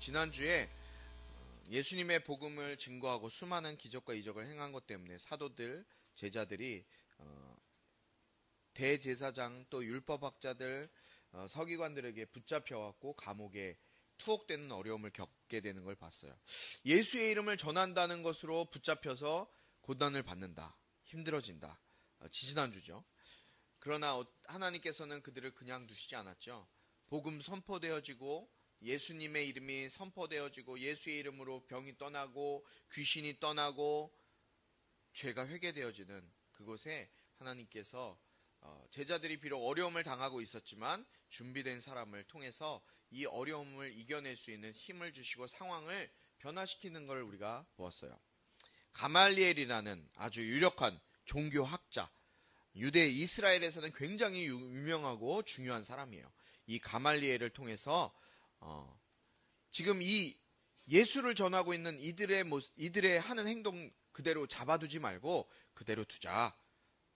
지난주에 예수님의 복음을 증거하고 수많은 기적과 이적을 행한 것 때문에 사도들, 제자들이 대제사장 또 율법학자들, 서기관들에게 붙잡혀왔고 감옥에 투옥되는 어려움을 겪게 되는 걸 봤어요. 예수의 이름을 전한다는 것으로 붙잡혀서 고난을 받는다. 힘들어진다. 지지난주죠. 그러나 하나님께서는 그들을 그냥 두시지 않았죠. 복음 선포되어지고 예수님의 이름이 선포되어지고 예수의 이름으로 병이 떠나고 귀신이 떠나고 죄가 회개되어지는 그곳에 하나님께서 제자들이 비록 어려움을 당하고 있었지만 준비된 사람을 통해서 이 어려움을 이겨낼 수 있는 힘을 주시고 상황을 변화시키는 걸 우리가 보았어요. 가말리엘이라는 아주 유력한 종교학자, 유대 이스라엘에서는 굉장히 유명하고 중요한 사람이에요. 이 가말리엘을 통해서 지금 이 예수를 전하고 있는 이들의 하는 행동 그대로 잡아두지 말고 그대로 두자.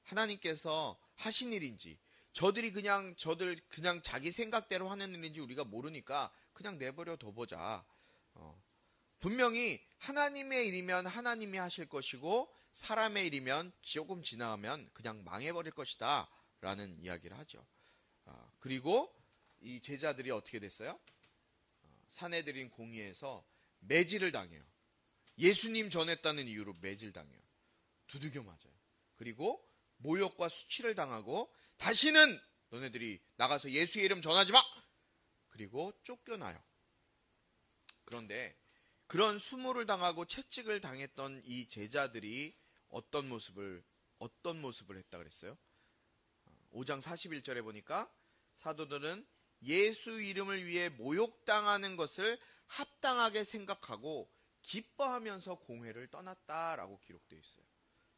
하나님께서 하신 일인지 저들 그냥 자기 생각대로 하는 일인지 우리가 모르니까 그냥 내버려 둬보자. 분명히 하나님의 일이면 하나님이 하실 것이고 사람의 일이면 조금 지나가면 그냥 망해버릴 것이다 라는 이야기를 하죠. 그리고 이 제자들이 어떻게 됐어요? 사내들인 공의에서 매질을 당해요. 예수님 전했다는 이유로 매질당해요. 두들겨 맞아요. 그리고 모욕과 수치를 당하고 다시는 너네들이 나가서 예수의 이름 전하지 마! 그리고 쫓겨나요. 그런데 그런 수모를 당하고 채찍을 당했던 이 제자들이 어떤 모습을 했다 그랬어요? 5장 41절에 보니까 사도들은 예수 이름을 위해 모욕당하는 것을 합당하게 생각하고 기뻐하면서 공회를 떠났다라고 기록되어 있어요.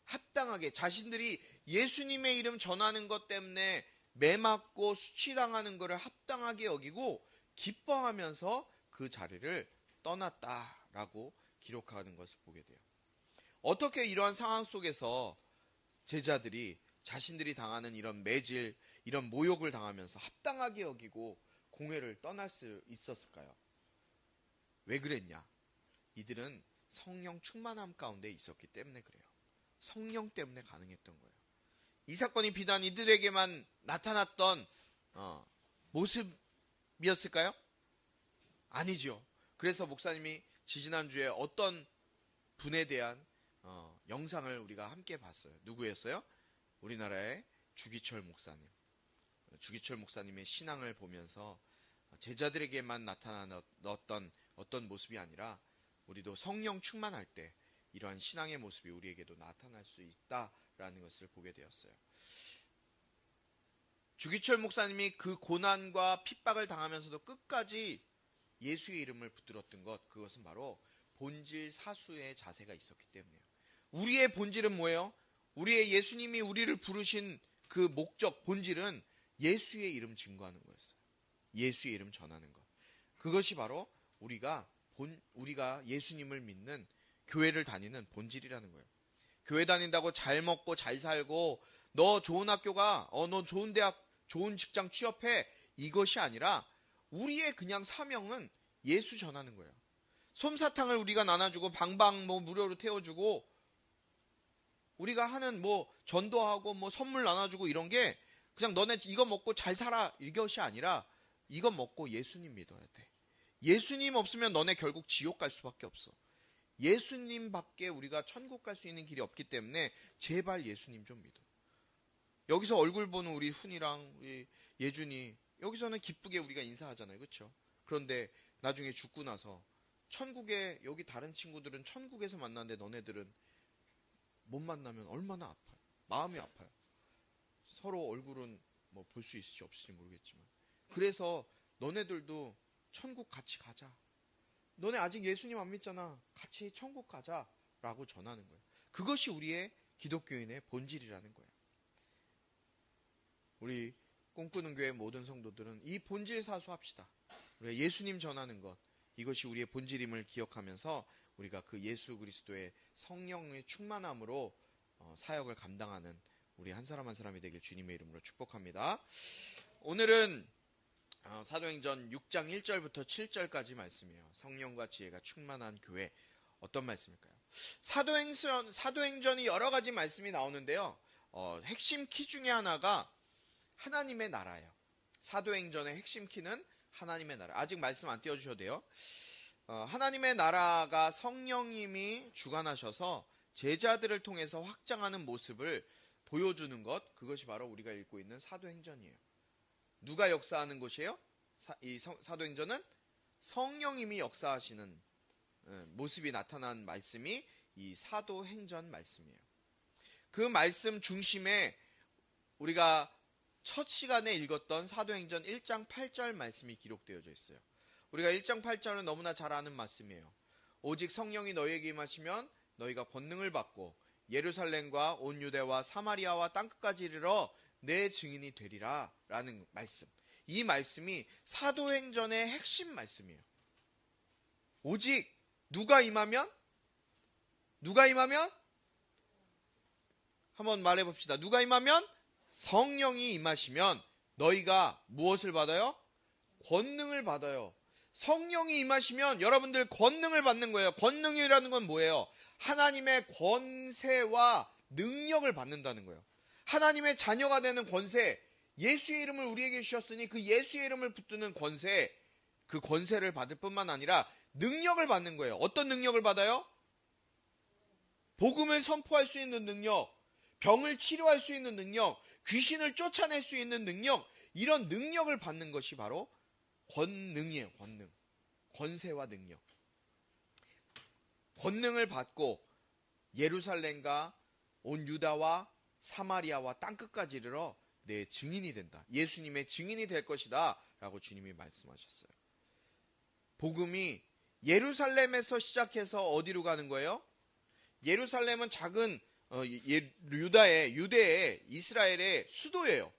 합당하게 자신들이 예수님의 이름 전하는 것 때문에 매맞고 수치당하는 것을 합당하게 여기고 기뻐하면서 그 자리를 떠났다라고 기록하는 것을 보게 돼요. 어떻게 이러한 상황 속에서 제자들이 자신들이 당하는 이런 매질, 이런 모욕을 당하면서 합당하게 여기고 공회를 떠날 수 있었을까요? 왜 그랬냐? 이들은 성령 충만함 가운데 있었기 때문에 그래요. 성령 때문에 가능했던 거예요. 이 사건이 비단 이들에게만 나타났던 모습이었을까요? 아니죠. 그래서 목사님이 지지난주에 어떤 분에 대한 영상을 우리가 함께 봤어요. 누구였어요? 우리나라의 주기철 목사님. 주기철 목사님의 신앙을 보면서 제자들에게만 나타났던 어떤 모습이 아니라 우리도 성령 충만할 때 이러한 신앙의 모습이 우리에게도 나타날 수 있다라는 것을 보게 되었어요. 주기철 목사님이 그 고난과 핍박을 당하면서도 끝까지 예수의 이름을 붙들었던 그것은 바로 본질 사수의 자세가 있었기 때문이에요. 우리의 본질은 뭐예요? 우리의 예수님이 우리를 부르신 그 목적, 본질은 예수의 이름 증거하는 거였어요. 예수의 이름 전하는 것. 그것이 바로 우리가 예수님을 믿는 교회를 다니는 본질이라는 거예요. 교회 다닌다고 잘 먹고 잘 살고 너 좋은 학교 가, 너 좋은 대학, 좋은 직장 취업해 이것이 아니라 우리의 그냥 사명은 예수 전하는 거예요. 솜사탕을 우리가 나눠주고 방방 무료로 태워주고 우리가 하는 전도하고 선물 나눠주고 이런 게 그냥 너네 이거 먹고 잘 살아 이것이 아니라 이거 먹고 예수님 믿어야 돼. 예수님 없으면 너네 결국 지옥 갈 수밖에 없어. 예수님 밖에 우리가 천국 갈 수 있는 길이 없기 때문에 제발 예수님 좀 믿어. 여기서 얼굴 보는 우리 훈이랑 우리 예준이 여기서는 기쁘게 우리가 인사하잖아요. 그렇죠? 그런데 나중에 죽고 나서 천국에 여기 다른 친구들은 천국에서 만나는데 너네들은 못 만나면 얼마나 아파요. 마음이 아파요. 서로 얼굴은 볼 수 있을지 없을지 모르겠지만 그래서 너네들도 천국 같이 가자. 너네 아직 예수님 안 믿잖아. 같이 천국 가자라고 전하는 거예요. 그것이 우리의 기독교인의 본질이라는 거예요. 우리 꿈꾸는 교회 모든 성도들은 이 본질 사수합시다. 우리가 예수님 전하는 것, 이것이 우리의 본질임을 기억하면서 우리가 그 예수 그리스도의 성령의 충만함으로 사역을 감당하는 우리 한 사람 한 사람이 되길 주님의 이름으로 축복합니다. 오늘은 사도행전 6장 1절부터 7절까지 말씀이에요. 성령과 지혜가 충만한 교회. 어떤 말씀일까요? 사도행전이 여러 가지 말씀이 나오는데요. 핵심 키 중에 하나가 하나님의 나라예요. 사도행전의 핵심 키는 하나님의 나라. 아직 말씀 안 띄워주셔도 돼요. 하나님의 나라가 성령님이 주관하셔서 제자들을 통해서 확장하는 모습을 보여주는 것, 그것이 바로 우리가 읽고 있는 사도행전이에요. 누가 역사하는 곳이에요? 이 사도행전은 성령님이 역사하시는 모습이 나타난 말씀이 이 사도행전 말씀이에요. 그 말씀 중심에 우리가 첫 시간에 읽었던 사도행전 1장 8절 말씀이 기록되어져 있어요. 우리가 1장 8절은 너무나 잘 아는 말씀이에요. 오직 성령이 너희에게 임하시면 너희가 권능을 받고 예루살렘과 온 유대와 사마리아와 땅끝까지 이르러 내 증인이 되리라 라는 말씀. 이 말씀이 사도행전의 핵심 말씀이에요. 오직 누가 임하면? 한번 말해봅시다. 누가 임하면? 성령이 임하시면 너희가 무엇을 받아요? 권능을 받아요. 성령이 임하시면 여러분들 권능을 받는 거예요. 권능이라는 건 뭐예요? 하나님의 권세와 능력을 받는다는 거예요. 하나님의 자녀가 되는 권세, 예수의 이름을 우리에게 주셨으니 그 예수의 이름을 붙드는 권세, 그 권세를 받을 뿐만 아니라 능력을 받는 거예요. 어떤 능력을 받아요? 복음을 선포할 수 있는 능력, 병을 치료할 수 있는 능력, 귀신을 쫓아낼 수 있는 능력, 이런 능력을 받는 것이 바로 권능이에요. 권능. 권세와 능력. 권능을 받고 예루살렘과 온 유다와 사마리아와 땅끝까지 이르러 내 증인이 된다. 예수님의 증인이 될 것이다 라고 주님이 말씀하셨어요. 복음이 예루살렘에서 시작해서 어디로 가는 거예요? 예루살렘은 작은 유대의 이스라엘의 수도예요.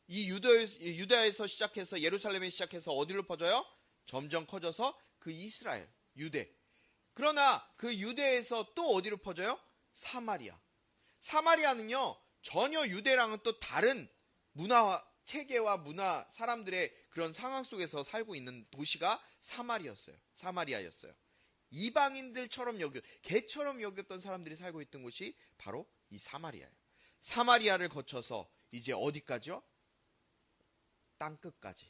이 유다에서 시작해서 예루살렘에 시작해서 어디로 퍼져요? 점점 커져서 그 이스라엘, 유대. 그러나 그 유대에서 또 어디로 퍼져요? 사마리아. 사마리아는요, 전혀 유대랑은 또 다른 문화, 체계와 문화, 사람들의 그런 상황 속에서 살고 있는 도시가 사마리아였어요. 이방인들처럼 개처럼 여겼던 사람들이 살고 있던 곳이 바로 이 사마리아예요. 사마리아를 거쳐서 이제 어디까지요? 땅끝까지.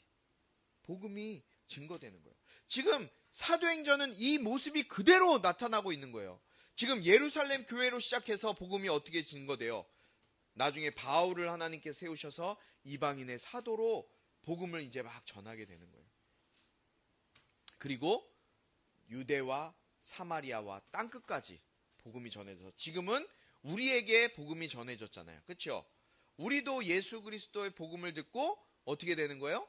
복음이 증거되는 거예요. 지금 사도행전은 이 모습이 그대로 나타나고 있는 거예요. 지금 예루살렘 교회로 시작해서 복음이 어떻게 증거돼요? 나중에 바울을 하나님께 세우셔서 이방인의 사도로 복음을 이제 막 전하게 되는 거예요. 그리고 유대와 사마리아와 땅끝까지 복음이 전해져서 지금은 우리에게 복음이 전해졌잖아요. 그렇죠? 우리도 예수 그리스도의 복음을 듣고 어떻게 되는 거예요?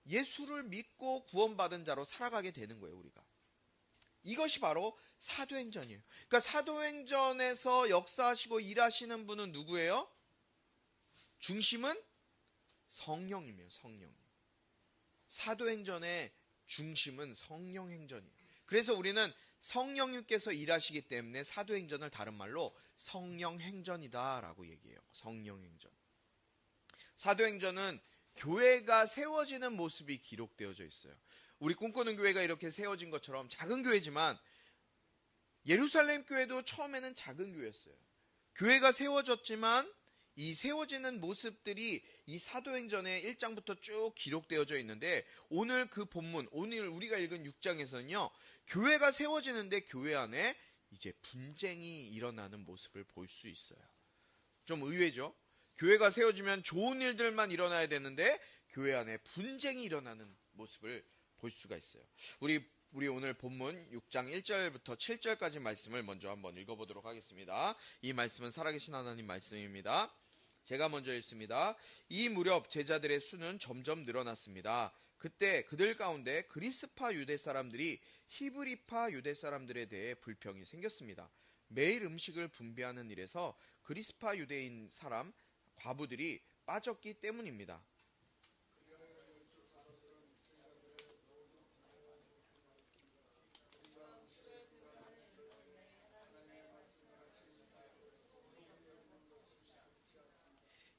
예수를 믿고 구원받은 자로 살아가게 되는 거예요, 우리가. 이것이 바로 사도행전이에요. 그러니까 사도행전에서 역사하시고 일하시는 분은 누구예요? 중심은 성령이에요, 성령. 사도행전의 중심은 성령 행전이에요. 그래서 우리는 성령님께서 일하시기 때문에 사도행전을 다른 말로 성령행전이다라고 얘기해요. 성령행전. 사도행전은 교회가 세워지는 모습이 기록되어져 있어요. 우리 꿈꾸는 교회가 이렇게 세워진 것처럼 작은 교회지만 예루살렘 교회도 처음에는 작은 교회였어요. 교회가 세워졌지만 이 세워지는 모습들이 이 사도행전의 1장부터 쭉 기록되어져 있는데 오늘 그 본문, 오늘 우리가 읽은 6장에서는요. 교회가 세워지는데 교회 안에 이제 분쟁이 일어나는 모습을 볼 수 있어요. 좀 의외죠? 교회가 세워지면 좋은 일들만 일어나야 되는데 교회 안에 분쟁이 일어나는 모습을 볼 수가 있어요. 우리 오늘 본문 6장 1절부터 7절까지 말씀을 먼저 한번 읽어보도록 하겠습니다. 이 말씀은 살아계신 하나님 말씀입니다. 제가 먼저 읽습니다. 이 무렵 제자들의 수는 점점 늘어났습니다. 그때 그들 가운데 그리스파 유대 사람들이 히브리파 유대 사람들에 대해 불평이 생겼습니다. 매일 음식을 분배하는 일에서 그리스파 유대인 사람 과부들이 빠졌기 때문입니다.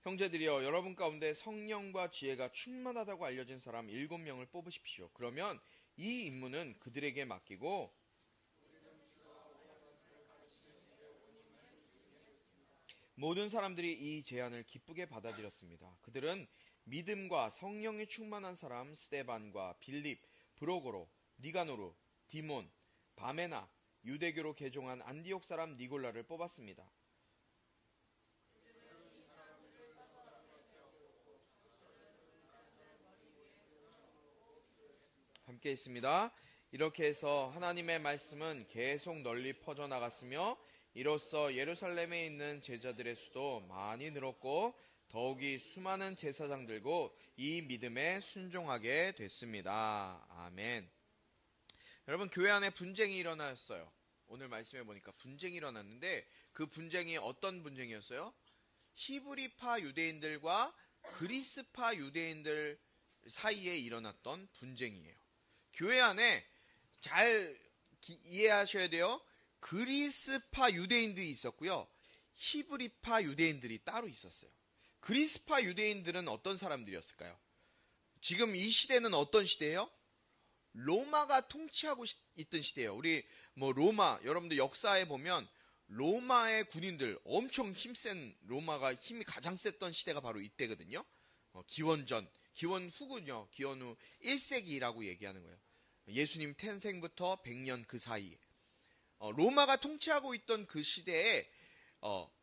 형제들이여, 여러분 가운데 성령과 지혜가 충만하다고 알려진 사람 7명을 뽑으십시오. 그러면 이 임무는 그들에게 맡기고 모든 사람들이 이 제안을 기쁘게 받아들였습니다. 그들은 믿음과 성령이 충만한 사람 스데반과 빌립, 브로고로, 니가노르, 디몬, 바메나, 유대교로 개종한 안디옥 사람 니골라를 뽑았습니다. 함께 있습니다. 이렇게 해서 하나님의 말씀은 계속 널리 퍼져나갔으며 이로써 예루살렘에 있는 제자들의 수도 많이 늘었고 더욱이 수많은 제사장들고 이 믿음에 순종하게 됐습니다. 아멘. 여러분, 교회 안에 분쟁이 일어났어요. 오늘 말씀해 보니까 분쟁이 일어났는데 그 분쟁이 어떤 분쟁이었어요? 히브리파 유대인들과 그리스파 유대인들 사이에 일어났던 분쟁이에요. 교회 안에 잘 이해하셔야 돼요. 그리스파 유대인들이 있었고요. 히브리파 유대인들이 따로 있었어요. 그리스파 유대인들은 어떤 사람들이었을까요? 지금 이 시대는 어떤 시대예요? 로마가 통치하고 있던 시대예요. 우리 로마, 여러분들 역사에 보면 로마의 군인들, 엄청 힘센, 로마가 힘이 가장 셌던 시대가 바로 이때거든요. 기원전, 기원 후군요. 기원 후 1세기라고 얘기하는 거예요. 예수님 탄생부터 100년 그 사이에 로마가 통치하고 있던 그 시대에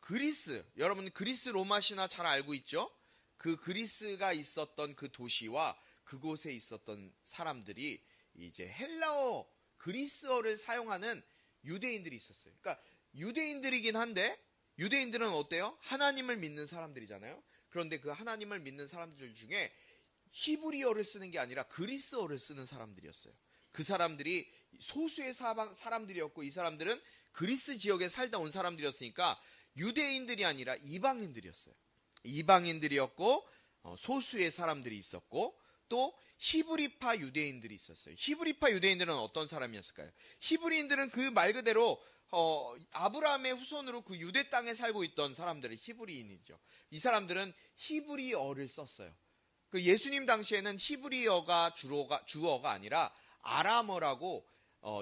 그리스, 여러분 그리스 로마 신화 잘 알고 있죠? 그 그리스가 있었던 그 도시와 그곳에 있었던 사람들이 이제 헬라어, 그리스어를 사용하는 유대인들이 있었어요. 그러니까 유대인들이긴 한데 유대인들은 어때요? 하나님을 믿는 사람들이잖아요. 그런데 그 하나님을 믿는 사람들 중에 히브리어를 쓰는 게 아니라 그리스어를 쓰는 사람들이었어요. 그 사람들이 소수의 사람들이었고 이 사람들은 그리스 지역에 살다 온 사람들이었으니까 유대인들이 아니라 이방인들이었어요. 이방인들이었고 소수의 사람들이 있었고 또 히브리파 유대인들이 있었어요. 히브리파 유대인들은 어떤 사람이었을까요? 히브리인들은 그 말 그대로 아브라함의 후손으로 그 유대 땅에 살고 있던 사람들은 히브리인이죠. 이 사람들은 히브리어를 썼어요. 그 예수님 당시에는 히브리어가 주어가 아니라 아람어라고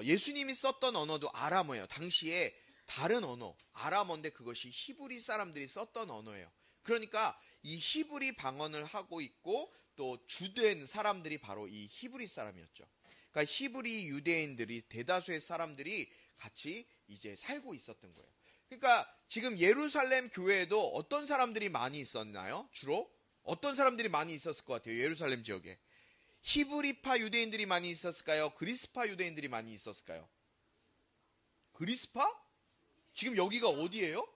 예수님이 썼던 언어도 아람어예요. 당시에 다른 언어, 아람어인데 그것이 히브리 사람들이 썼던 언어예요. 그러니까 이 히브리 방언을 하고 있고 또 주된 사람들이 바로 이 히브리 사람이었죠. 그러니까 히브리 유대인들이 대다수의 사람들이 같이 이제 살고 있었던 거예요. 그러니까 지금 예루살렘 교회에도 어떤 사람들이 많이 있었나요? 주로 어떤 사람들이 많이 있었을 것 같아요. 예루살렘 지역에 히브리파 유대인들이 많이 있었을까요? 그리스파 유대인들이 많이 있었을까요? 그리스파? 지금 여기가 어디예요?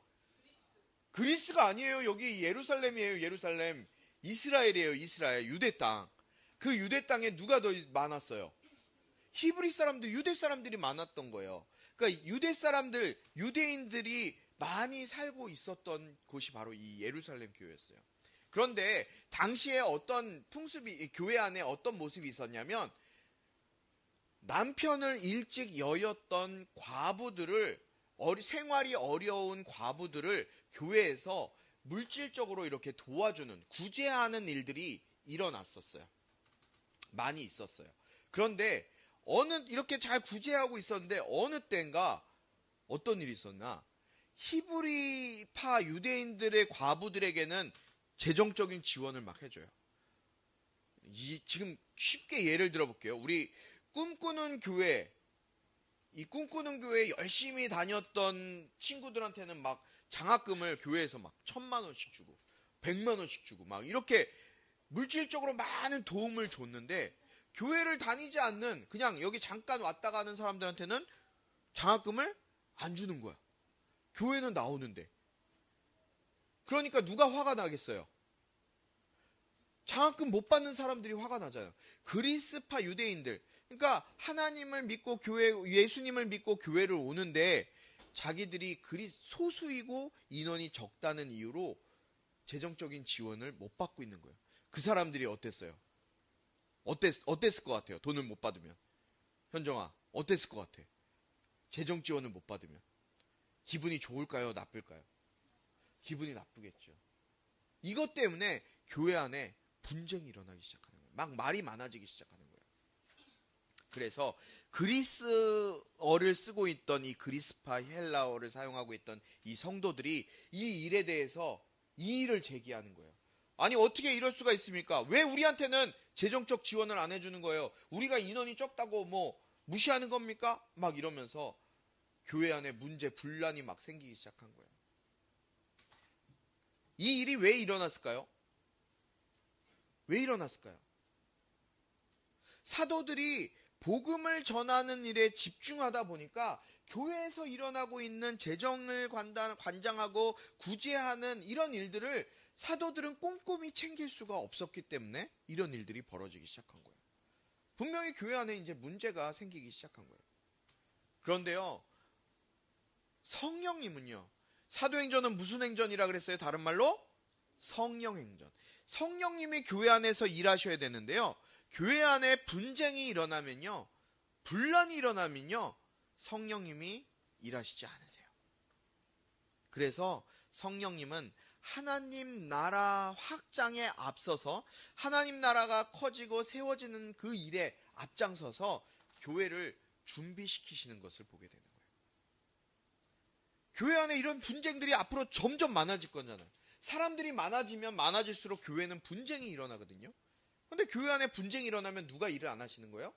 그리스가 아니에요. 여기 예루살렘이에요. 예루살렘. 이스라엘이에요. 이스라엘. 유대 땅. 그 유대 땅에 누가 더 많았어요? 히브리 사람들, 유대 사람들이 많았던 거예요. 그러니까 유대 사람들, 유대인들이 많이 살고 있었던 곳이 바로 이 예루살렘 교회였어요. 그런데 당시에 어떤 풍습이, 교회 안에 어떤 모습이 있었냐면 남편을 일찍 여였던 과부들을, 생활이 어려운 과부들을 교회에서 물질적으로 이렇게 도와주는, 구제하는 일들이 일어났었어요. 많이 있었어요. 그런데 이렇게 잘 구제하고 있었는데 어느 때인가 어떤 일이 있었나? 히브리파 유대인들의 과부들에게는 재정적인 지원을 막 해줘요. 지금 쉽게 예를 들어볼게요. 우리 꿈꾸는 교회, 이 꿈꾸는 교회 열심히 다녔던 친구들한테는 막 장학금을 교회에서 막 1,000만 원씩 주고 100만 원씩 주고 막 이렇게 물질적으로 많은 도움을 줬는데 교회를 다니지 않는 그냥 여기 잠깐 왔다 가는 사람들한테는 장학금을 안 주는 거야. 교회는 나오는데. 그러니까 누가 화가 나겠어요? 장학금 못 받는 사람들이 화가 나잖아요. 그리스파 유대인들. 그러니까 하나님을 믿고 예수님을 믿고 교회를 오는데 자기들이 소수이고 인원이 적다는 이유로 재정적인 지원을 못 받고 있는 거예요. 그 사람들이 어땠어요? 어땠을 것 같아요? 돈을 못 받으면. 현정아, 어땠을 것 같아? 재정 지원을 못 받으면. 기분이 좋을까요? 나쁠까요? 기분이 나쁘겠죠. 이것 때문에 교회 안에 분쟁이 일어나기 시작하는 거예요. 막 말이 많아지기 시작하는 거예요. 그래서 그리스어를 쓰고 있던 이 그리스파 헬라어를 사용하고 있던 이 성도들이 이 일에 대해서 이의를 제기하는 거예요. 아니 어떻게 이럴 수가 있습니까? 왜 우리한테는 재정적 지원을 안 해주는 거예요? 우리가 인원이 적다고 뭐 무시하는 겁니까? 막 이러면서 교회 안에 문제, 분란이 막 생기기 시작한 거예요. 이 일이 왜 일어났을까요? 왜 일어났을까요? 사도들이 복음을 전하는 일에 집중하다 보니까 교회에서 일어나고 있는 재정을 관장하고 구제하는 이런 일들을 사도들은 꼼꼼히 챙길 수가 없었기 때문에 이런 일들이 벌어지기 시작한 거예요. 분명히 교회 안에 이제 문제가 생기기 시작한 거예요. 그런데요, 성령님은요, 사도행전은 무슨 행전이라 그랬어요? 다른 말로 성령행전. 성령님이 교회 안에서 일하셔야 되는데요, 교회 안에 분쟁이 일어나면요, 분란이 일어나면요, 성령님이 일하시지 않으세요. 그래서 성령님은 하나님 나라 확장에 앞서서 하나님 나라가 커지고 세워지는 그 일에 앞장서서 교회를 준비시키시는 것을 보게 되는 거예요. 교회 안에 이런 분쟁들이 앞으로 점점 많아질 거잖아요. 사람들이 많아지면 많아질수록 교회는 분쟁이 일어나거든요. 근데 교회 안에 분쟁이 일어나면 누가 일을 안 하시는 거예요?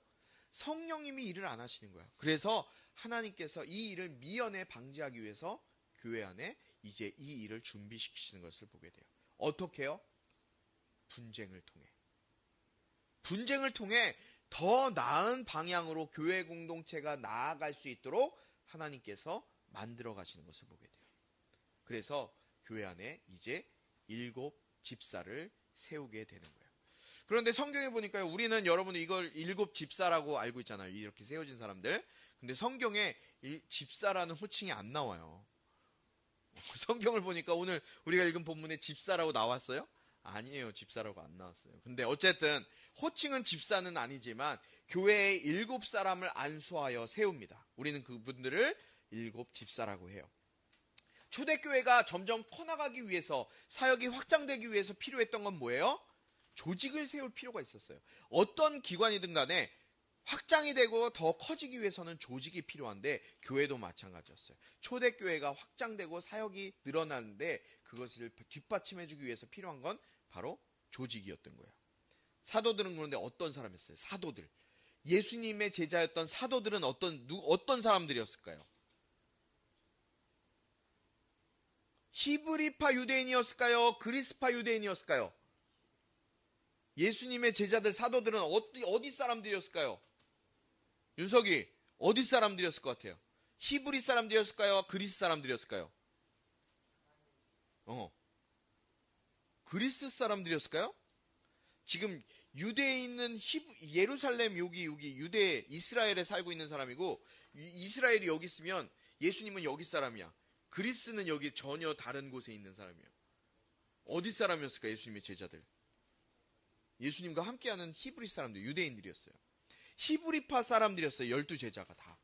성령님이 일을 안 하시는 거예요. 그래서 하나님께서 이 일을 미연에 방지하기 위해서 교회 안에 이제 이 일을 준비시키시는 것을 보게 돼요. 어떻게요? 분쟁을 통해. 분쟁을 통해 더 나은 방향으로 교회 공동체가 나아갈 수 있도록 하나님께서 만들어 가시는 것을 보게 돼요. 그래서 교회 안에 이제 7 집사를 세우게 되는 거예요. 그런데 성경에 보니까요, 우리는 여러분 이걸 7 집사라고 알고 있잖아요. 이렇게 세워진 사람들. 근데 성경에 집사라는 호칭이 안 나와요. 성경을 보니까 오늘 우리가 읽은 본문에 집사라고 나왔어요? 아니에요. 집사라고 안 나왔어요. 근데 어쨌든 호칭은 집사는 아니지만 교회의 7 사람을 안수하여 세웁니다. 우리는 그분들을 7 집사라고 해요. 초대교회가 점점 커나가기 위해서, 사역이 확장되기 위해서 필요했던 건 뭐예요? 조직을 세울 필요가 있었어요. 어떤 기관이든 간에 확장이 되고 더 커지기 위해서는 조직이 필요한데 교회도 마찬가지였어요. 초대교회가 확장되고 사역이 늘어나는데 그것을 뒷받침해주기 위해서 필요한 건 바로 조직이었던 거예요. 사도들은 그런데 어떤 사람이었어요? 사도들. 예수님의 제자였던 사도들은 어떤 사람들이었을까요? 히브리파 유대인이었을까요? 그리스파 유대인이었을까요? 예수님의 제자들 사도들은 어디 사람들이었을까요? 윤석이 어디 사람들이었을 것 같아요? 히브리 사람들이었을까요? 그리스 사람들이었을까요? 그리스 사람들이었을까요? 지금 유대에 있는 예루살렘 여기 유대 이스라엘에 살고 있는 사람이고, 이스라엘이 여기 있으면 예수님은 여기 사람이야. 그리스는 여기 전혀 다른 곳에 있는 사람이에요. 어디 사람이었을까? 예수님의 제자들. 예수님과 함께하는 히브리 사람들, 유대인들이었어요. 히브리파 사람들이었어요. 12제자가 다.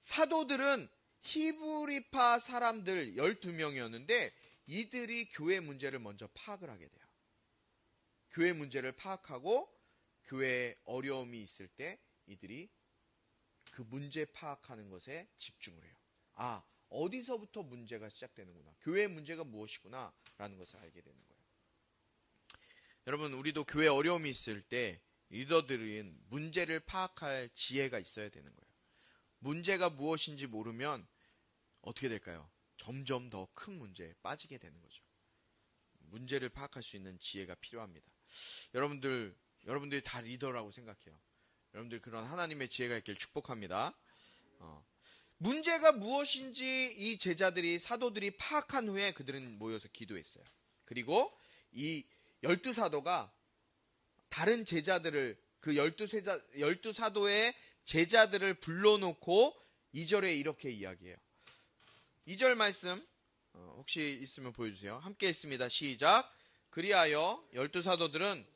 사도들은 히브리파 사람들 12명이었는데 이들이 교회 문제를 먼저 파악을 하게 돼요. 교회 문제를 파악하고 교회에 어려움이 있을 때 이들이 그 문제 파악하는 것에 집중을 해요. 아, 어디서부터 문제가 시작되는구나. 교회의 문제가 무엇이구나 라는 것을 알게 되는 거예요. 여러분, 우리도 교회 어려움이 있을 때 리더들은 문제를 파악할 지혜가 있어야 되는 거예요. 문제가 무엇인지 모르면 어떻게 될까요? 점점 더 큰 문제에 빠지게 되는 거죠. 문제를 파악할 수 있는 지혜가 필요합니다. 여러분들이 다 리더라고 생각해요. 여러분들 그런 하나님의 지혜가 있길 축복합니다. 문제가 무엇인지 이 제자들이, 사도들이 파악한 후에 그들은 모여서 기도했어요. 그리고 이 12사도가 다른 제자들을, 그 12사도의 제자들을 불러놓고 2절에 이렇게 이야기해요. 2절 말씀 혹시 있으면 보여주세요. 함께 읽습니다. 시작. 그리하여 12사도들은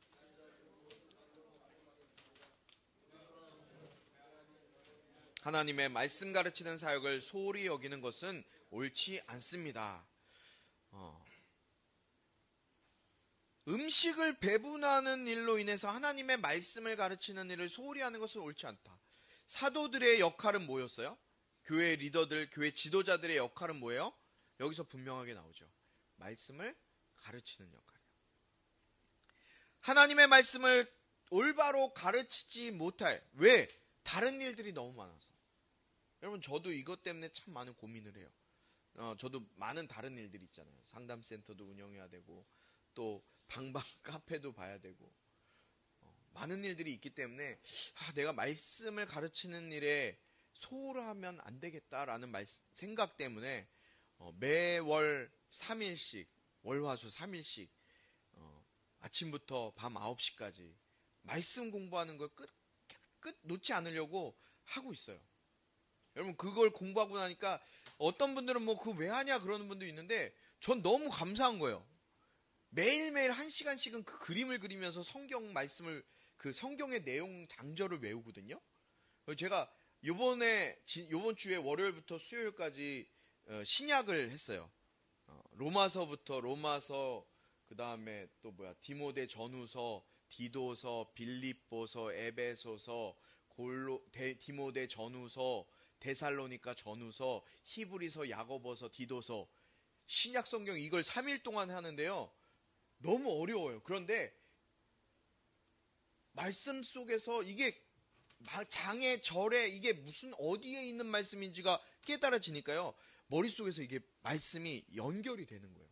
하나님의 말씀 가르치는 사역을 소홀히 여기는 것은 옳지 않습니다. 음식을 배분하는 일로 인해서 하나님의 말씀을 가르치는 일을 소홀히 하는 것은 옳지 않다. 사도들의 역할은 뭐였어요? 교회 리더들, 교회 지도자들의 역할은 뭐예요? 여기서 분명하게 나오죠. 말씀을 가르치는 역할이에요. 하나님의 말씀을 올바로 가르치지 못할, 왜? 다른 일들이 너무 많아서. 여러분, 저도 이것 때문에 참 많은 고민을 해요. 저도 많은 다른 일들이 있잖아요. 상담센터도 운영해야 되고, 또 방방 카페도 봐야 되고, 많은 일들이 있기 때문에 내가 말씀을 가르치는 일에 소홀하면 안 되겠다라는 생각 때문에 매월 3일씩, 월화수 3일씩 아침부터 밤 9시까지 말씀 공부하는 걸 끝 놓지 않으려고 하고 있어요. 여러분, 그걸 공부하고 나니까 어떤 분들은 뭐 그거 왜 하냐 그러는 분도 있는데 전 너무 감사한 거예요. 매일매일 1시간씩은 그 그림을 그리면서 성경 말씀을, 그 성경의 내용 장절을 외우거든요. 제가 요번 주에 월요일부터 수요일까지 신약을 했어요. 로마서, 그 다음에 또 디모데 전후서, 디도서, 빌립보서, 에베소서, 디모데 전후서, 데살로니가 전후서, 히브리서, 야고보서, 디도서, 신약 성경 이걸 3일 동안 하는데요. 너무 어려워요. 그런데 말씀 속에서 이게 장의 절에 이게 무슨 어디에 있는 말씀인지가 깨달아지니까요. 머릿속에서 이게 말씀이 연결이 되는 거예요.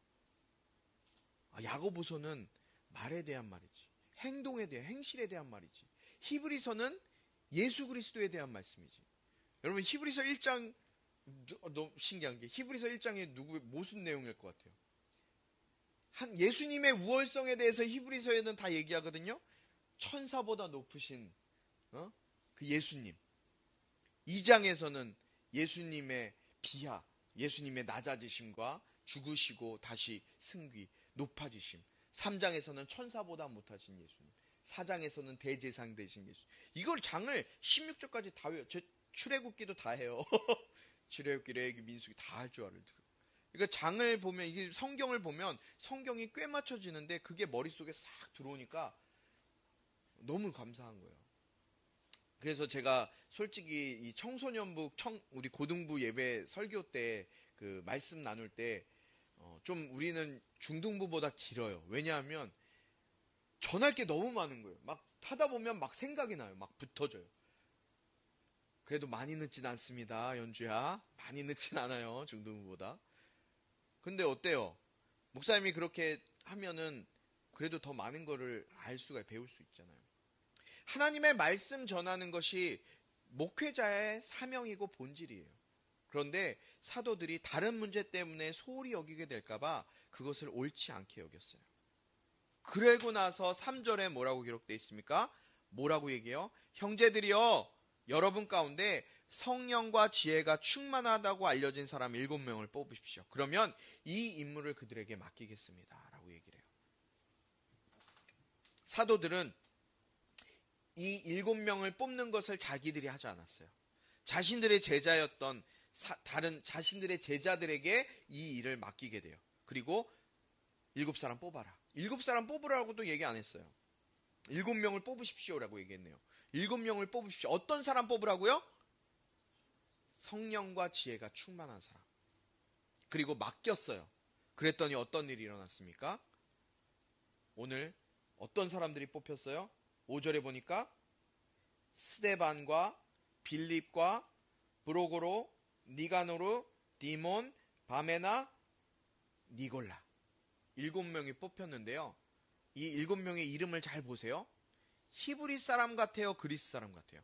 야고보서는 말에 대한 말이지. 행동에 대한, 행실에 대한 말이지. 히브리서는 예수 그리스도에 대한 말씀이지. 여러분, 히브리서 1장, 너무 신기한 게 히브리서 1장에 무슨 내용일 것 같아요? 예수님의 우월성에 대해서 히브리서에는 다 얘기하거든요. 천사보다 높으신 그 예수님. 2장에서는 예수님의 비하, 예수님의 낮아지심과 죽으시고 다시 승귀, 높아지심. 3장에서는 천사보다 못하신 예수님. 4장에서는 대제사장 되신 예수님. 이걸 장을 16절까지 다 외워요. 제 출애굽기도 다 해요. 출애굽기, 레위기, 민수기 다 할 줄 알아요. 그러니까 장을 보면, 이게 성경을 보면 성경이 꽤 맞춰지는데 그게 머릿속에 싹 들어오니까 너무 감사한 거예요. 그래서 제가 솔직히 이 청소년부, 우리 고등부 예배 설교 때 그 말씀 나눌 때 좀 우리는 중등부보다 길어요. 왜냐하면 전할 게 너무 많은 거예요. 막 하다 보면 막 생각이 나요. 막 붙어져요. 그래도 많이 늦진 않습니다, 연주야. 많이 늦진 않아요, 중등부보다. 근데 어때요? 목사님이 그렇게 하면은 그래도 더 많은 거를 알 수가, 배울 수 있잖아요. 하나님의 말씀 전하는 것이 목회자의 사명이고 본질이에요. 그런데 사도들이 다른 문제 때문에 소홀히 여기게 될까봐 그것을 옳지 않게 여겼어요. 그러고 나서 3절에 뭐라고 기록되어 있습니까? 뭐라고 얘기해요? 형제들이여, 여러분 가운데 성령과 지혜가 충만하다고 알려진 사람 7명을 뽑으십시오. 그러면 이 임무를 그들에게 맡기겠습니다. 라고 얘기를 해요. 사도들은 이 7명을 뽑는 것을 자기들이 하지 않았어요. 자신들의 제자였던 자신들의 제자들에게 이 일을 맡기게 돼요. 그리고 7사람 뽑아라. 7사람 뽑으라고도 얘기 안 했어요. 7명을 뽑으십시오라고 얘기했네요. 7명을 뽑으십시오. 어떤 사람 뽑으라고요? 성령과 지혜가 충만한 사람. 그리고 맡겼어요. 그랬더니 어떤 일이 일어났습니까? 오늘 어떤 사람들이 뽑혔어요? 5절에 보니까 스데반과 빌립과 브로고로, 니가노르, 디몬, 바메나, 니골라. 7명이 뽑혔는데요. 이 7명의 이름을 잘 보세요. 히브리 사람 같아요? 그리스 사람 같아요?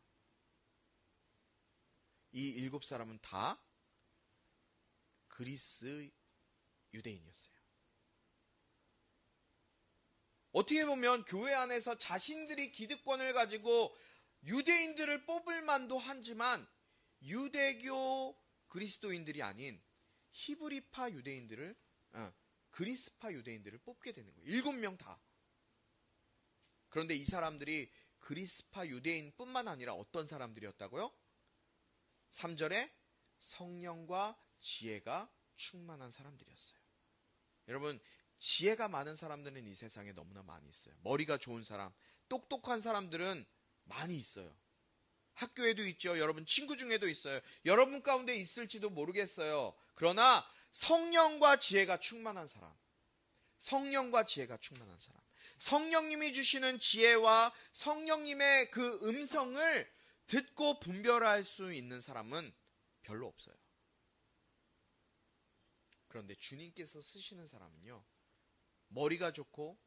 이 7사람은 다 그리스 유대인이었어요. 어떻게 보면 교회 안에서 자신들이 기득권을 가지고 유대인들을 뽑을 만도 하지만 유대교 그리스도인들이 아닌 히브리파 유대인들을, 그리스파 유대인들을 뽑게 되는 거예요. 7명 다. 그런데 이 사람들이 그리스파 유대인뿐만 아니라 어떤 사람들이었다고요? 3절에 성령과 지혜가 충만한 사람들이었어요. 여러분, 지혜가 많은 사람들은 이 세상에 너무나 많이 있어요. 머리가 좋은 사람, 똑똑한 사람들은 많이 있어요. 학교에도 있죠. 여러분 친구 중에도 있어요. 여러분 가운데 있을지도 모르겠어요. 그러나 성령과 지혜가 충만한 사람, 성령과 지혜가 충만한 사람, 성령님이 주시는 지혜와 성령님의 그 음성을 듣고 분별할 수 있는 사람은 별로 없어요. 그런데 주님께서 쓰시는 사람은요, 머리가 좋고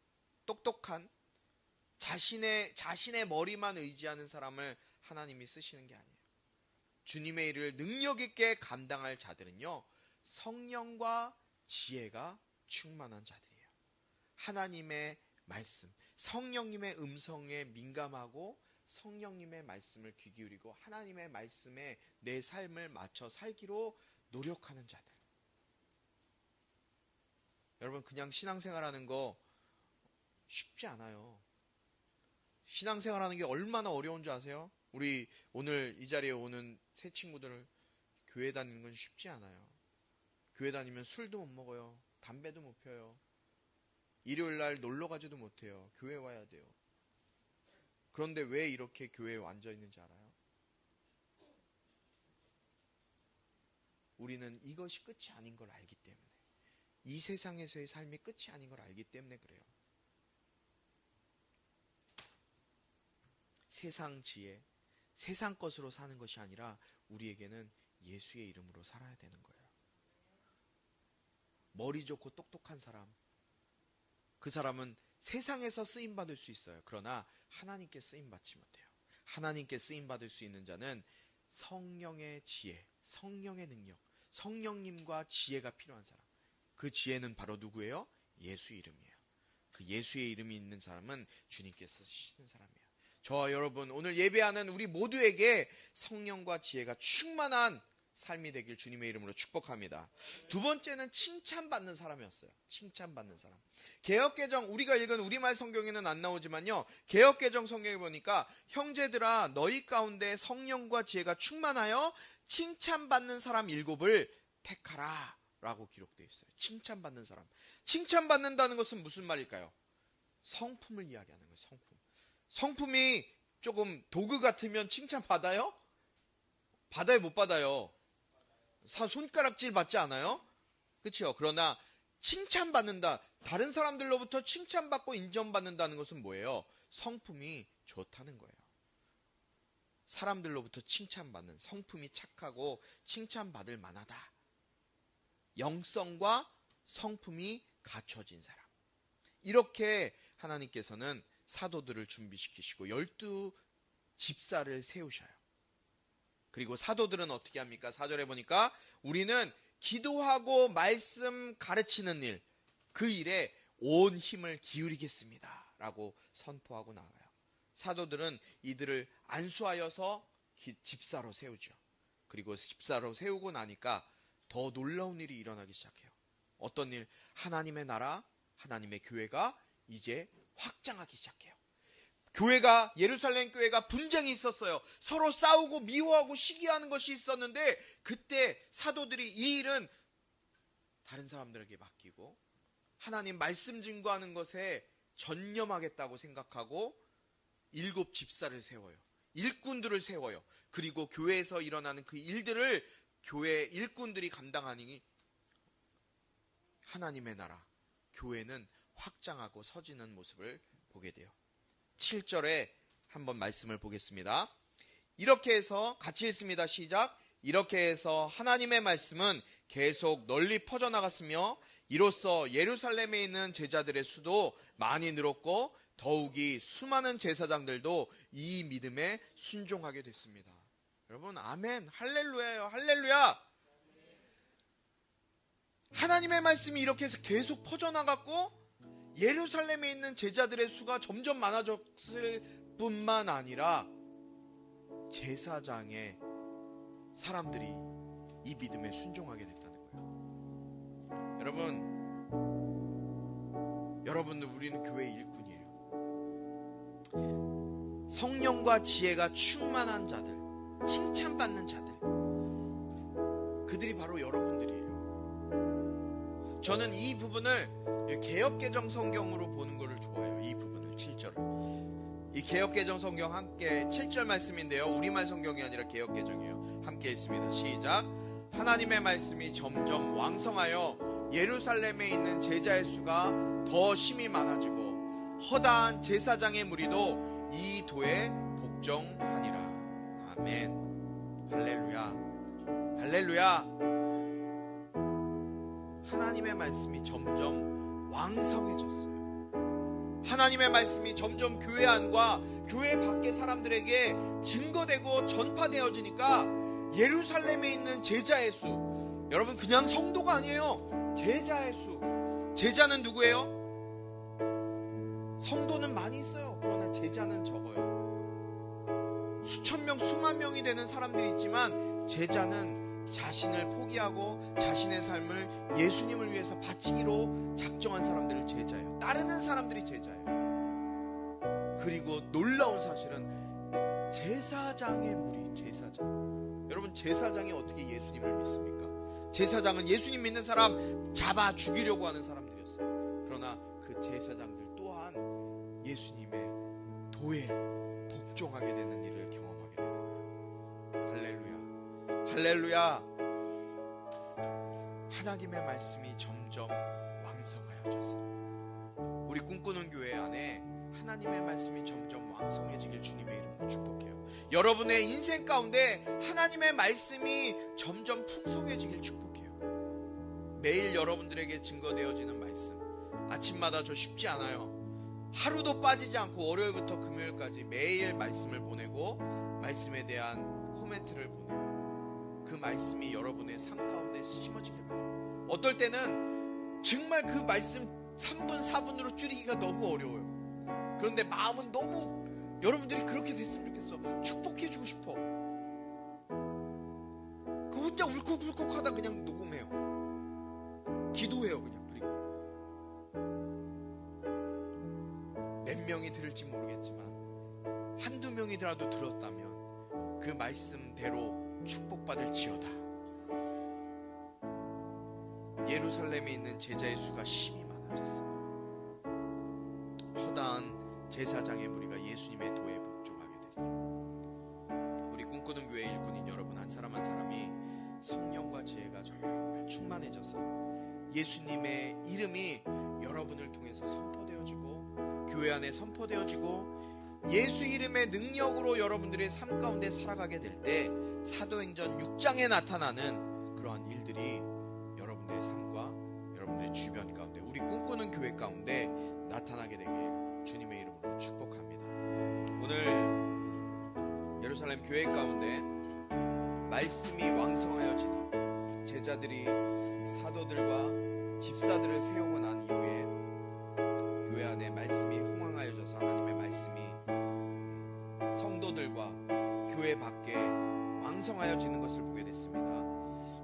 똑똑한 자신의 머리만 의지하는 사람을 하나님이 쓰시는 게 아니에요. 주님의 일을 능력 있게 감당할 자들은요, 성령과 지혜가 충만한 자들이에요. 하나님의 말씀, 성령님의 음성에 민감하고 성령님의 말씀을 귀 기울이고 하나님의 말씀에 내 삶을 맞춰 살기로 노력하는 자들. 여러분, 그냥 신앙생활하는 거 쉽지 않아요. 신앙생활하는 게 얼마나 어려운 줄 아세요? 우리 오늘 이 자리에 오는 새 친구들, 교회 다니는 건 쉽지 않아요. 교회 다니면 술도 못 먹어요. 담배도 못 펴요. 일요일 날 놀러 가지도 못해요. 교회 와야 돼요. 그런데 왜 이렇게 교회에 앉아 있는지 알아요? 우리는 이것이 끝이 아닌 걸 알기 때문에, 이 세상에서의 삶이 끝이 아닌 걸 알기 때문에 그래요. 세상 지혜, 세상 것으로 사는 것이 아니라 우리에게는 예수의 이름으로 살아야 되는 거예요. 머리 좋고 똑똑한 사람, 그 사람은 세상에서 쓰임받을 수 있어요. 그러나 하나님께 쓰임받지 못해요. 하나님께 쓰임받을 수 있는 자는 성령의 지혜, 성령의 능력, 성령님과 지혜가 필요한 사람. 그 지혜는 바로 누구예요? 예수 이름이에요. 그 예수의 이름이 있는 사람은 주님께서 쓰시는 사람이에요. 저와 여러분, 오늘 예배하는 우리 모두에게 성령과 지혜가 충만한 삶이 되길 주님의 이름으로 축복합니다. 두 번째는 칭찬받는 사람이었어요. 칭찬받는 사람. 개역개정, 우리가 읽은 우리말 성경에는 안 나오지만요, 개역개정 성경에 보니까 형제들아 너희 가운데 성령과 지혜가 충만하여 칭찬받는 사람 7을 택하라 라고 기록되어 있어요. 칭찬받는 사람. 칭찬받는다는 것은 무슨 말일까요? 성품을 이야기하는 거예요. 성품. 성품이 조금 도구 같으면 칭찬받아요? 받아요, 못 받아요? 손가락질 받지 않아요? 그렇죠? 그러나 칭찬받는다, 다른 사람들로부터 칭찬받고 인정받는다는 것은 뭐예요? 성품이 좋다는 거예요. 사람들로부터 칭찬받는, 성품이 착하고 칭찬받을 만하다. 영성과 성품이 갖춰진 사람. 이렇게 하나님께서는 사도들을 준비시키시고 12집사를 세우셔요. 그리고 사도들은 어떻게 합니까? 4절에 보니까 우리는 기도하고 말씀 가르치는 일, 그 일에 온 힘을 기울이겠습니다 라고 선포하고 나가요. 사도들은 이들을 안수하여서 집사로 세우죠. 그리고 집사로 세우고 나니까 더 놀라운 일이 일어나기 시작해요. 어떤 일? 하나님의 나라, 하나님의 교회가 이제 확장하기 시작해요. 교회가, 예루살렘 교회가 분쟁이 있었어요. 서로 싸우고 미워하고 시기하는 것이 있었는데, 그때 사도들이 이 일은 다른 사람들에게 맡기고 하나님 말씀 증거하는 것에 전념하겠다고 생각하고 7집사를 세워요. 일꾼들을 세워요. 그리고 교회에서 일어나는 그 일들을 교회 일꾼들이 감당하니 하나님의 나라, 교회는 확장하고 서지는 모습을 보게 돼요. 7절에 한번 말씀을 보겠습니다. 이렇게 해서 같이 읽습니다. 시작. 이렇게 해서 하나님의 말씀은 계속 널리 퍼져나갔으며 이로써 예루살렘에 있는 제자들의 수도 많이 늘었고 더욱이 수많은 제사장들도 이 믿음에 순종하게 됐습니다. 여러분, 아멘, 할렐루야예요. 할렐루야. 하나님의 말씀이 이렇게 해서 계속 퍼져나갔고 예루살렘에 있는 제자들의 수가 점점 많아졌을 뿐만 아니라 제사장의 사람들이 이 믿음에 순종하게 됐다는 거예요. 여러분, 우리는 교회의 일꾼이에요. 성령과 지혜가 충만한 자들, 칭찬받는 자들, 그들이 바로 여러분들이에요. 저는 이 부분을 개역개정 성경으로 보는 것을 좋아해요. 이 부분을 7절을. 이 개역개정 성경 함께 7절 말씀인데요, 우리말 성경이 아니라 개역개정이에요. 함께 읽습니다. 시작. 하나님의 말씀이 점점 왕성하여 예루살렘에 있는 제자의 수가 더 심히 많아지고 허다한 제사장의 무리도 이 도에 복종하니라. 아멘. 할렐루야. 할렐루야. 하나님의 말씀이 점점 왕성해졌어요. 하나님의 말씀이 점점 교회 안과 교회 밖의 사람들에게 증거되고 전파되어지니까 예루살렘에 있는 제자의 수, 여러분 그냥 성도가 아니에요. 제자의 수. 제자는 누구예요? 성도는 많이 있어요. 그러나 제자는 적어요. 수천 명, 수만 명이 되는 사람들이 있지만 제자는 자신을 포기하고 자신의 삶을 예수님을 위해서 바치기로 작정한 사람들을 제자예요. 따르는 사람들이 제자예요. 그리고 놀라운 사실은 제사장의 무리, 제사장. 여러분 제사장이 어떻게 예수님을 믿습니까? 제사장은 예수님 믿는 사람 잡아 죽이려고 하는 사람들이었어요. 그러나 그 제사장들 또한 예수님의 도에 복종하게 되는 일을 경험하게 되는 거예요. 할렐루야. 할렐루야. 하나님의 말씀이 점점 왕성하여졌어요. 우리 꿈꾸는 교회 안에 하나님의 말씀이 점점 왕성해지길 주님의 이름으로 축복해요. 여러분의 인생 가운데 하나님의 말씀이 점점 풍성해지길 축복해요. 매일 여러분들에게 증거되어지는 말씀, 아침마다 저 쉽지 않아요. 하루도 빠지지 않고 월요일부터 금요일까지 매일 말씀을 보내고 말씀에 대한 코멘트를 보내고 그 말씀이 여러분의 삶 가운데 심어지길 바라요. 어떨 때는 정말 그 말씀 3분 4분으로 줄이기가 너무 어려워요. 그런데 마음은 너무 여러분들이 그렇게 됐으면 좋겠어. 축복해주고 싶어. 그 혼자 울컥울컥 하다 그냥 녹음해요. 기도해요 그냥. 그리고 몇 명이 들을지 모르겠지만 한두 명이라도 들었다면 그 말씀대로 축복받을지어다. 예루살렘에 있는 제자의 수가 심히 많아졌어요. 허다한 제사장의 무리가 예수님의 도에 복종하게 됐어요. 우리 꿈꾸는 교회 일꾼인 여러분 한 사람 한 사람이 성령과 지혜가 정말 충만해져서 예수님의 이름이 여러분을 통해서 선포되어지고 교회 안에 선포되어지고 예수 이름의 능력으로 여러분들의 삶 가운데 살아가게 될 때 사도행전 6장에 나타나는 그러한 일들이 여러분들의 삶과 여러분들의 주변 가운데 우리 꿈꾸는 교회 가운데 나타나게 되길 주님의 이름으로 축복합니다. 오늘 예루살렘 교회 가운데 말씀이 왕성하여지니 제자들이 사도들과 집사들을 세우고 난 이후에 교회 안에 말씀이 흥왕하여져서 하나님의 말씀이 성도들과 교회 밖에 왕성하여지는 것을 보게 됐습니다.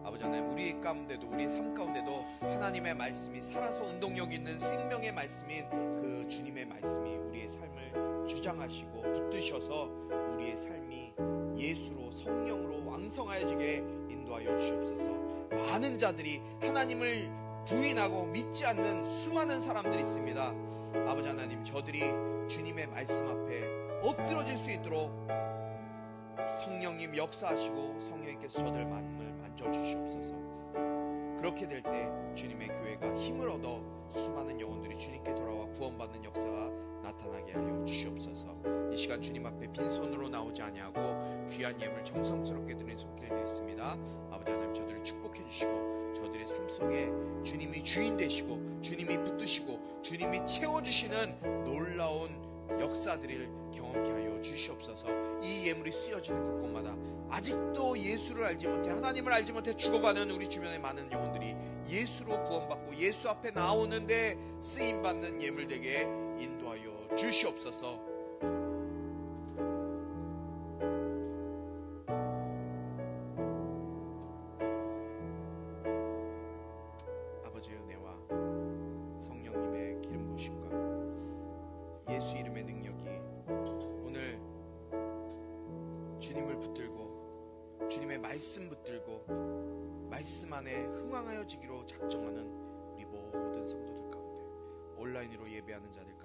아버지 하나님, 우리 가운데도 우리 삶 가운데도 하나님의 말씀이 살아서 운동력 있는 생명의 말씀인 그 주님의 말씀이 우리의 삶을 주장하시고 붙드셔서 우리의 삶이 예수로 성령으로 왕성하여지게 인도하여 주시옵소서. 많은 자들이 하나님을 부인하고 믿지 않는 수많은 사람들이 있습니다. 아버지 하나님, 저들이 주님의 말씀 앞에 엎드러질 수 있도록 성령님 역사하시고 성령님께서 저들 마음을 만져주시옵소서. 그렇게 될 때 주님의 교회가 힘을 얻어 수많은 영혼들이 주님께 돌아와 구원받는 역사가 나타나게 하여 주시옵소서. 이 시간 주님 앞에 빈손으로 나오지 아니하고 귀한 예물 정성스럽게 드리는 손길을 드렸습니다. 아버지 하나님, 저들을 축복해 주시고 저들의 삶 속에 주님이 주인 되시고 주님이 붙드시고 주님이 채워주시는 놀라운 역사들을 경험케 하여 주시옵소서. 이 예물이 쓰여지는 곳곳마다 아직도 예수를 알지 못해 하나님을 알지 못해 죽어가는 우리 주변의 많은 영혼들이 예수로 구원받고 예수 앞에 나오는데 쓰임받는 예물 되게 인도하여 주시옵소서. 아버지의 은혜와 성령님의 기름 부으심과 예수 이름의 능력이 오늘 주님을 붙들고 주님의 말씀 붙들고 말씀 안에 흥왕하여지기로 작정하는 우리 예배하는 자들